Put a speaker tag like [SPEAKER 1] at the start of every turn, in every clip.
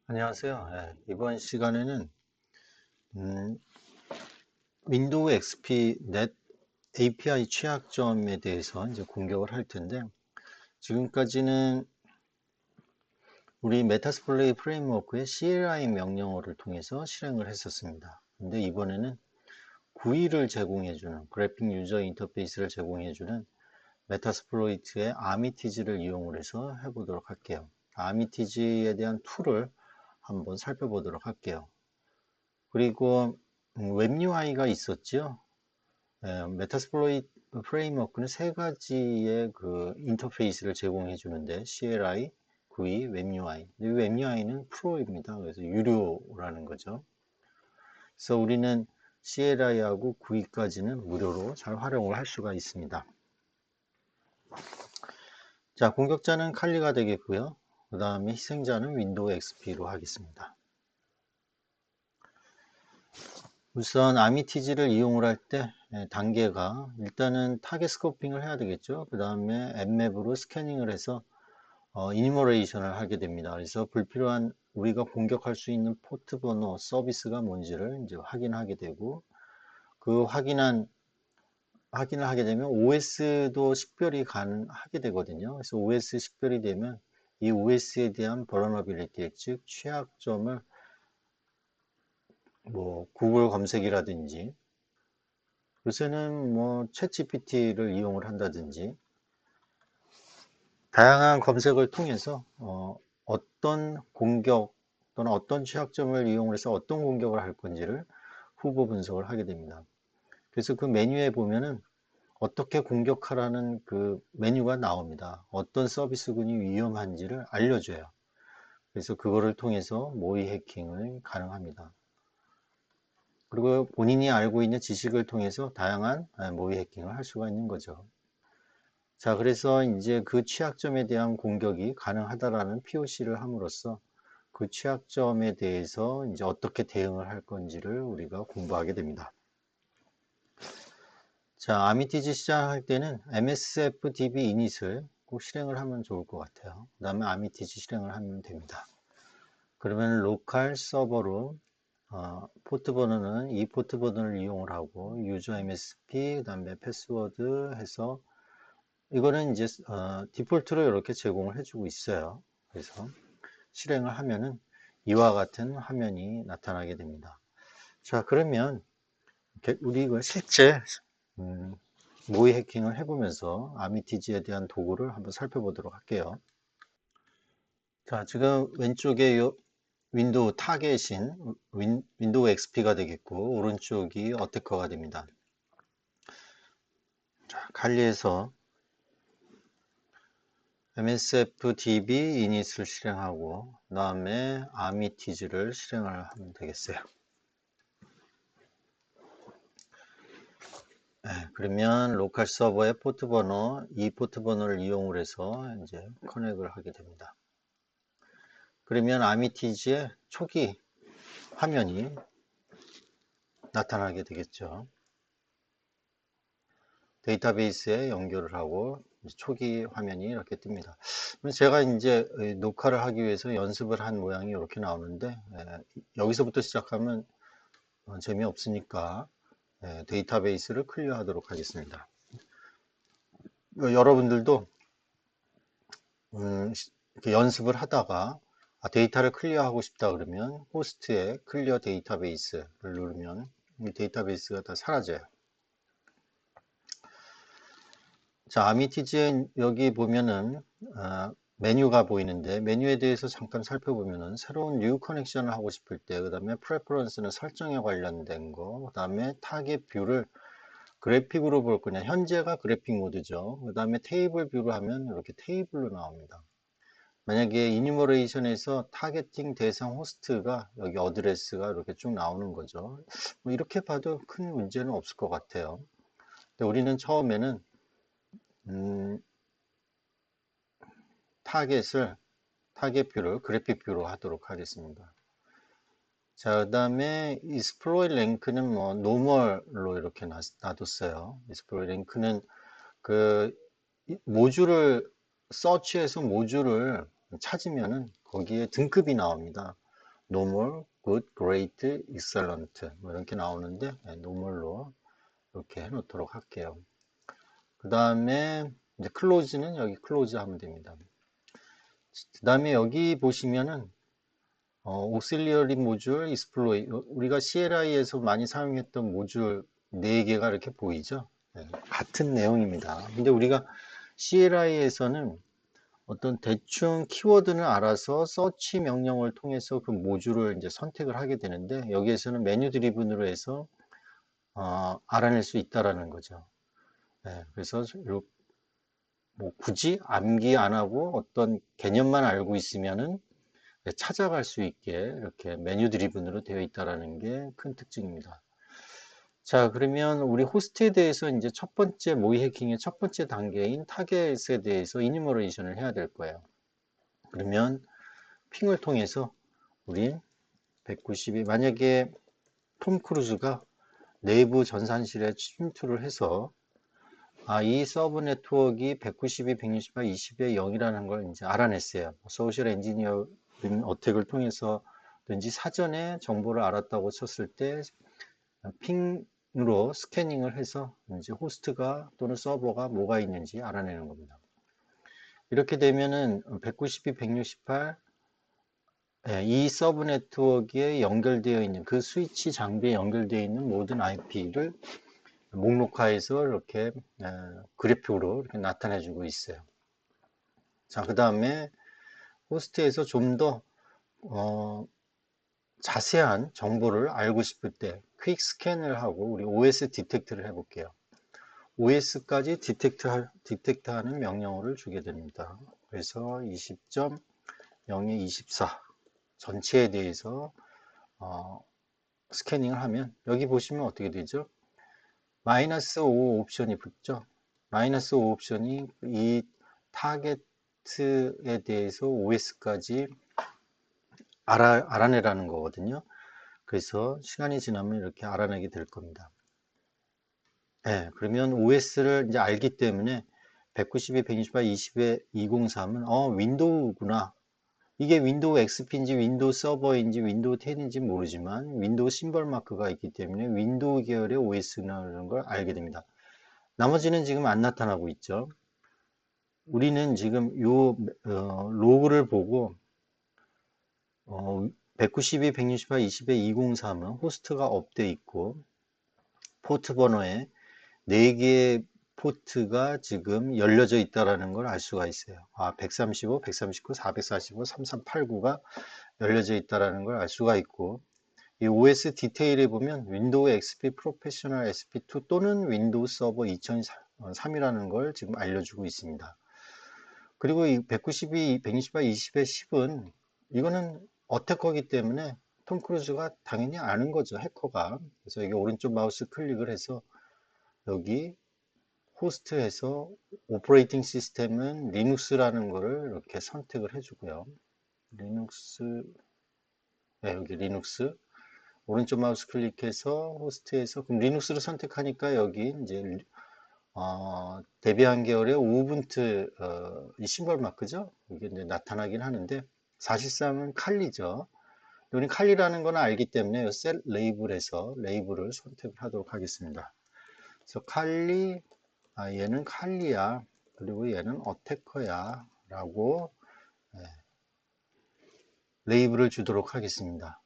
[SPEAKER 1] 안녕하세요. 이번 시간에는 음, 윈도우 XP 넷 API 취약점에 대해서 이제 공격을 할 텐데, 지금까지는 우리 메타스플레이 프레임워크의 CLI 명령어를 통해서 실행을 했었습니다. 근데 이번에는 GUI를 제공해주는 그래픽 유저 인터페이스를 제공해주는 메타스플로이트의 아미티지를 이용을 해서 해보도록 할게요. 아미티지에 대한 툴을 한번 살펴보도록 할게요. 그리고 웹 UI가 있었죠. 메타스플로이트 프레임워크는 세 가지의 그 인터페이스를 제공해 주는데 CLI, GUI, 웹 UI. 웹 UI는 프로입니다. 그래서 유료라는 거죠. 그래서 우리는 CLI하고 GUI까지는 무료로 잘 활용을 할 수가 있습니다. 자, 공격자는 칼리가 되겠고요. 그 다음에 희생자는 윈도우 XP로 하겠습니다. 우선 아미티지를 이용을 할 때 단계가 일단은 타겟 스코핑을 해야 되겠죠. 그 다음에 앱맵으로 스캐닝을 해서 이니머레이션을 하게 됩니다. 그래서 불필요한 우리가 공격할 수 있는 포트 번호 서비스가 뭔지를 이제 확인하게 되고, 그 확인을 하게 되면 OS도 식별이 가능하게 되거든요. 그래서 OS 식별이 되면 이 OS에 대한 vulnerability, 즉 취약점을 뭐 구글 검색이라든지, 요새는 뭐 챗GPT를 이용을 한다든지 다양한 검색을 통해서 어떤 공격 또는 어떤 취약점을 이용해서 어떤 공격을 할 건지를 후보 분석을 하게 됩니다. 그래서 그 메뉴에 보면은 어떻게 공격하라는 그 메뉴가 나옵니다. 어떤 서비스군이 위험한지를 알려줘요. 그래서 그거를 통해서 모의 해킹을 가능합니다. 그리고 본인이 알고 있는 지식을 통해서 다양한 모의 해킹을 할 수가 있는 거죠. 자, 그래서 이제 그 취약점에 대한 공격이 가능하다라는 POC를 함으로써 그 취약점에 대해서 이제 어떻게 대응을 할 건지를 우리가 공부하게 됩니다. 자, 아미티지 시작할 때는 MSFDB 이닛을 꼭 실행을 하면 좋을 것 같아요. 그 다음에 아미티지 실행을 하면 됩니다. 그러면 로컬 서버로 포트 번호는 이 포트 번호를 이용을 하고 유저 MSP, 그 다음에 패스워드 해서 이거는 이제 디폴트로 이렇게 제공을 해주고 있어요. 그래서 실행을 하면은 이와 같은 화면이 나타나게 됩니다. 자, 그러면 우리 이걸 실제 모의 해킹을 해보면서 아미티지에 대한 도구를 한번 살펴보도록 할게요. 자, 지금 왼쪽에 윈도우 타겟인 윈도우 XP가 되겠고, 오른쪽이 어태커가 됩니다. 자, 칼리에서 MSFDB 이닛을 실행하고 그 다음에 아미티즈를 실행을 하면 되겠어요. 네, 그러면 로컬 서버의 포트 번호, 이 포트 번호를 이용을 해서 이제 커넥을 하게 됩니다. 그러면 아미티즈의 초기 화면이 나타나게 되겠죠. 데이터베이스에 연결을 하고 초기 화면이 이렇게 뜹니다. 제가 이제 녹화를 하기 위해서 연습을 한 모양이 이렇게 나오는데, 여기서부터 시작하면 재미없으니까 데이터베이스를 클리어하도록 하겠습니다. 여러분들도 이렇게 연습을 하다가 데이터를 클리어하고 싶다 그러면 호스트에 클리어 데이터베이스를 누르면 이 데이터베이스가 다 사라져요. 자, 아미티지에 여기 보면은 메뉴가 보이는데, 메뉴에 대해서 잠깐 살펴보면은 새로운 뉴 커넥션을 하고 싶을 때, 그 다음에 프레퍼런스는 설정에 관련된 거, 그 다음에 타겟 뷰를 그래픽으로 볼 거냐, 현재가 그래픽 모드죠. 그 다음에 테이블 뷰로 하면 이렇게 테이블로 나옵니다. 만약에 이니머레이션에서 타겟팅 대상 호스트가 여기 어드레스가 이렇게 쭉 나오는 거죠. 뭐 이렇게 봐도 큰 문제는 없을 것 같아요. 근데 우리는 처음에는 음, 타겟 뷰를 그래픽 뷰로 하도록 하겠습니다. 자, 그 다음에 익스플로이 랭크는 뭐 노멀로 이렇게 놔뒀어요. 익스플로이 랭크는 그 모듈을 서치해서 모듈을 찾으면은 거기에 등급이 나옵니다. normal, good, great, excellent 뭐 이렇게 나오는데 normal로 이렇게 해놓도록 할게요. 그 다음에 이제 close는 여기 close 하면 됩니다. 그 다음에 여기 보시면은 auxiliary 모듈 exploit 우리가 CLI에서 많이 사용했던 모듈 4개가 이렇게 보이죠. 같은 내용입니다. 근데 우리가 CLI에서는 어떤 대충 키워드는 알아서 서치 명령을 통해서 그 모듈을 이제 선택을 하게 되는데 여기에서는 메뉴 드리븐으로 해서 알아낼 수 있다라는 거죠. 그래서 뭐 굳이 암기 안 하고 어떤 개념만 알고 있으면은 찾아갈 수 있게 이렇게 메뉴 드리븐으로 되어 있다라는 게 큰 특징입니다. 자, 그러면 우리 호스트에 대해서 이제 첫 번째 모의 해킹의 첫 번째 단계인 타겟에 대해서 이니머레이션을 해야 될 거예요. 그러면 핑을 통해서 우리 192 만약에 톰 크루즈가 내부 전산실에 침투를 해서 이 서브 네트워크가 192, 168, 20의 0이라는 걸 이제 알아냈어요. 소셜 엔지니어링 어택을 통해서든지 사전에 정보를 알았다고 쳤을 때 핑으로 스캐닝을 해서 이제 호스트가 또는 서버가 뭐가 있는지 알아내는 겁니다. 이렇게 되면은 192, 168 이 서브 네트워크에 연결되어 있는 그 스위치 장비에 연결되어 있는 모든 IP를 목록화해서 이렇게 그래픽으로 이렇게 나타내 주고 있어요. 자, 그 다음에 호스트에서 좀 더 자세한 정보를 알고 싶을 때 퀵 스캔을 하고 우리 OS 디텍트를 해볼게요. OS까지 디텍트하는 명령어를 주게 됩니다. 그래서 20.0에 24 전체에 대해서 스캐닝을 하면 여기 보시면 어떻게 되죠? 마이너스 5 옵션이 붙죠. 마이너스 5 옵션이 이 타겟에 대해서 OS까지 알아내라는 거거든요. 그래서 시간이 지나면 이렇게 알아내게 될 겁니다. 그러면 OS를 이제 알기 때문에 192, 128, 20에 203은 윈도우구나. 이게 윈도우 XP인지 윈도우 서버인지 윈도우 10인지 모르지만 윈도우 심벌 마크가 있기 때문에 윈도우 계열의 OS라는 걸 알게 됩니다. 나머지는 지금 안 나타나고 있죠. 우리는 지금 요 로그를 보고 192, 168, 20에 203은 호스트가 업돼 있고 포트 번호에 4개의 포트가 지금 열려져 있다는 걸 알 수가 있어요. 135, 139, 445, 3389가 열려져 있다는 걸 알 수가 있고 이 OS 디테일에 보면 윈도우 XP 프로페셔널 SP2 또는 윈도우 서버 2003이라는 걸 지금 알려주고 있습니다. 그리고 이 192, 128, 20의 10은 이거는 어태커이기 때문에 톰 크루즈가 당연히 아는 거죠. 해커가. 그래서 여기 오른쪽 마우스 클릭을 해서 여기 호스트에서 오퍼레이팅 시스템은 리눅스라는 거를 이렇게 선택을 해주고요. 리눅스, 여기 리눅스. 오른쪽 마우스 클릭해서 호스트에서 그럼 리눅스를 선택하니까 여기 이제 데비안 계열의 우분투 이 심벌 마크죠. 이게 이제 나타나긴 하는데 사실상은 칼리죠. 우리 칼리라는 건 알기 때문에 셀 레이블에서 레이블을 선택을 하도록 하겠습니다. 그래서 칼리, 얘는 칼리야. 그리고 얘는 어태커야. 라고 레이블을 주도록 하겠습니다.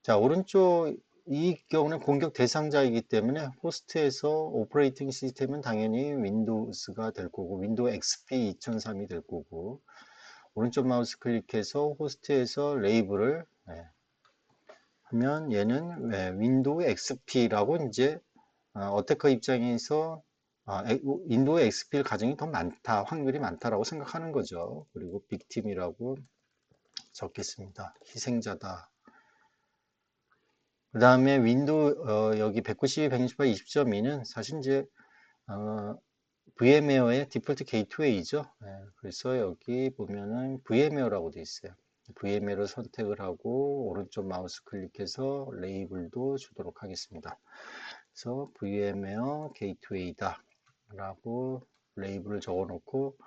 [SPEAKER 1] 자, 오른쪽 이 경우는 공격 대상자이기 때문에 호스트에서 오퍼레이팅 시스템은 당연히 윈도우스가 될 거고 윈도우 XP 2003이 될 거고 오른쪽 마우스 클릭해서 호스트에서 레이블을 하면 얘는 윈도우 XP라고 이제 어태커 입장에서 윈도우 XP일 가정이 더 많다, 확률이 많다라고 생각하는 거죠. 그리고 빅팀이라고 적겠습니다. 희생자다. 그 다음에 윈도우 여기 192, 128, 20.2는 사실 이제 VMware의 디폴트 게이트웨이죠. 그래서 여기 보면은 VMware라고 되어 있어요. VMware를 선택을 하고 오른쪽 마우스 클릭해서 레이블도 주도록 하겠습니다. 그래서 VMware 게이트웨이다 라고 레이블을 적어 놓고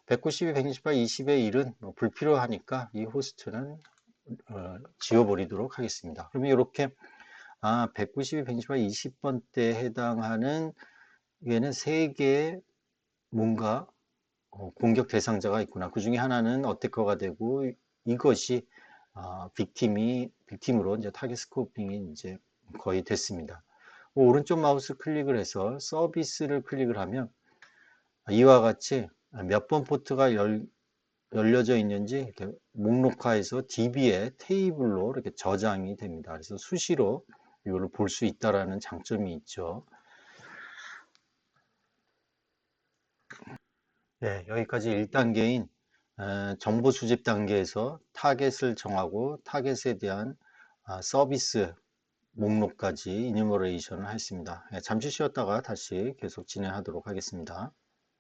[SPEAKER 1] 192, 128, 20의 1은 불필요하니까 이 호스트는 지워버리도록 하겠습니다. 그러면 이렇게 192, 128, 20번대에 해당하는 얘는 세 개의 뭔가 공격 대상자가 있구나. 그 중에 하나는 어태커가 되고 이것이 빅팀으로 이제 타겟 스코핑이 이제 거의 됐습니다. 오른쪽 마우스 클릭을 해서 서비스를 클릭을 하면 이와 같이 몇 번 포트가 열려져 있는지 이렇게 목록화해서 DB의 테이블로 이렇게 저장이 됩니다. 그래서 수시로 이거를 볼 수 있다라는 장점이 있죠. 네, 여기까지 1단계인 정보 수집 단계에서 타겟을 정하고 타겟에 대한 서비스 목록까지 이니머레이션을 했습니다. 잠시 쉬었다가 다시 계속 진행하도록 하겠습니다.